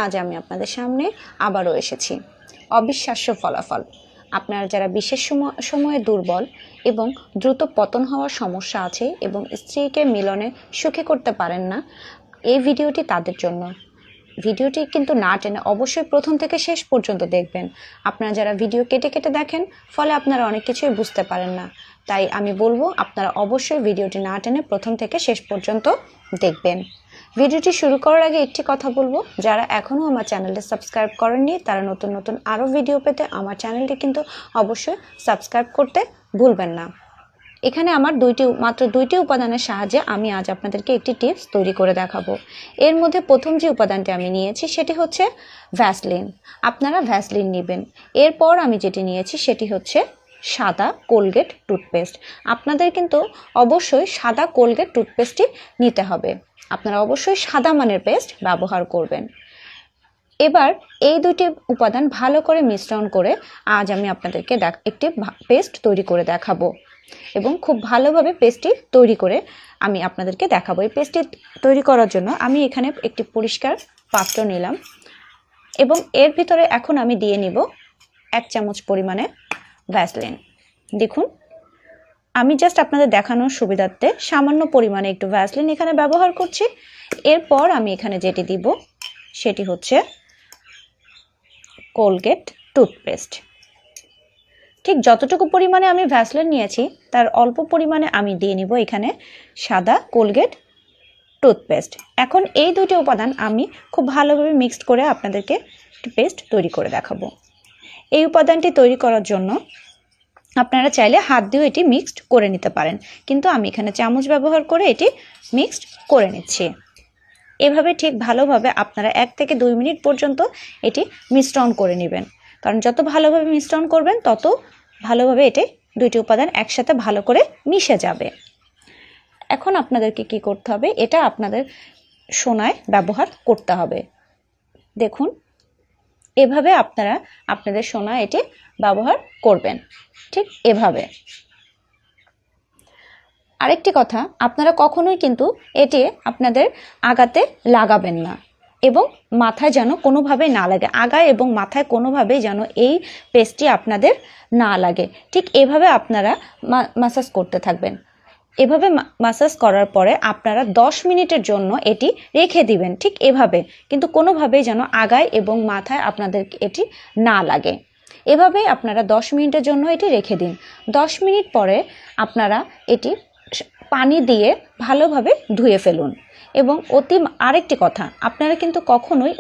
আজ আমি আপনাদের সামনে আবারও এসেছি। অবিশ্বাস্য ফলাফল। আপনারা যারা বিশেষ সময়ে দুর্বল এবং দ্রুত পতন হওয়ার সমস্যা আছে এবং স্ত্রীকে মিলনে সুখী করতে পারেন না, এই ভিডিওটি তাদের জন্য। ভিডিওটি কিন্তু না টেনে অবশ্যই প্রথম থেকে শেষ পর্যন্ত দেখবেন। আপনারা যারা ভিডিও কেটে কেটে দেখেন, ফলে আপনারা অনেক কিছুই বুঝতে পারেন না। তাই আমি বলবো আপনারা অবশ্যই ভিডিওটি না টেনে প্রথম থেকে শেষ পর্যন্ত দেখবেন। ভিডিওটি শুরু করার আগে একটি কথা বলবো, যারা এখনও আমার চ্যানেলটি সাবস্ক্রাইব করেননি তারা নতুন নতুন আরও ভিডিও পেতে আমার চ্যানেলটি কিন্তু অবশ্যই সাবস্ক্রাইব করতে ভুলবেন না। এখানে আমার মাত্র দুইটি উপাদানের সাহায্যে আমি আজ আপনাদেরকে একটি টিপস তৈরি করে দেখাবো। এর মধ্যে প্রথম যে উপাদানটি আমি নিয়েছি সেটি হচ্ছে ভ্যাসলিন। আপনারা ভ্যাসলিন নেবেন। এরপর আমি যেটি নিয়েছি সেটি হচ্ছে সাদা কোলগেট টুথপেস্ট। আপনাদের কিন্তু অবশ্যই সাদা কোলগেট টুথপেস্টই নিতে হবে। আপনারা অবশ্যই সাদা মানের পেস্ট ব্যবহার করবেন। এবার এই দুটি উপাদান ভালো করে মিশ্রণ করে আজ আমি আপনাদেরকে একটি পেস্ট তৈরি করে দেখাবো এবং খুব ভালোভাবে পেস্টটি তৈরি করে আমি আপনাদেরকে দেখাবো। এই পেস্টটি তৈরি করার জন্য আমি এখানে একটি পরিষ্কার পাত্র নিলাম এবং এর ভিতরে এখন আমি দিয়ে নিব 1 চামচ পরিমাণে ভ্যাসলিন। দেখুন, আমি জাস্ট আপনাদের দেখানোর সুবিধার্থে সামান্য পরিমাণে একটু ভ্যাসলিন এখানে ব্যবহার করছি। এরপর আমি এখানে যেটি দিব সেটি হচ্ছে কোলগেট টুথপেস্ট। ঠিক যতটুকু পরিমাণে আমি ভ্যাসলিন নিয়েছি তার অল্প পরিমাণে আমি দিয়ে নিব এখানে সাদা কোলগেট টুথপেস্ট। এখন এই দুটি উপাদান আমি খুব ভালোভাবে মিক্সড করে আপনাদেরকে পেস্ট তৈরি করে দেখাবো। এই উপাদানটি তৈরি করার জন্য আপনারা চাইলে হাত দিয়েও এটি মিক্সড করে নিতে পারেন, কিন্তু আমি এখানে চামচ ব্যবহার করে এটি মিক্সড করে নিচ্ছি। এভাবে ঠিক ভালোভাবে আপনারা 1 থেকে 2 মিনিট পর্যন্ত এটি মিশ্রণ করে নেবেন, কারণ যত ভালোভাবে মিশ্রণ করবেন তত ভালোভাবে এটি দুইটি উপাদান একসাথে ভালো করে মিশে যাবে। এখন আপনাদেরকে কি করতে হবে, এটা আপনাদের সোনায় ব্যবহার করতে হবে। দেখুন, এভাবে আপনারা আপনাদের সোনা এটি ব্যবহার করবেন, ঠিক এভাবে। আরেকটি কথা, আপনারা কখনোই কিন্তু এটি আপনাদের আগাতে লাগাবেন না এবং মাথায় যেন কোনোভাবেই না লাগে। আগায় এবং মাথায় কোনোভাবেই যেন এই পেস্টটি আপনাদের না লাগে। ঠিক এভাবে আপনারা মাসাজ করতে থাকবেন। এভাবে মাসাজ করার পরে আপনারা 10 মিনিটের জন্য এটি রেখে দিবেন, ঠিক এভাবে, কিন্তু কোনোভাবেই যেন আগায় এবং মাথায় আপনাদের এটি না লাগে। এভাবেই আপনারা 10 মিনিটের জন্য এটি রেখে দিন। 10 মিনিট পরে আপনারা এটি পানি দিয়ে ভালোভাবে ধুয়ে ফেলুন এবং আরেকটি কথা, আপনারা কিন্তু কখনোই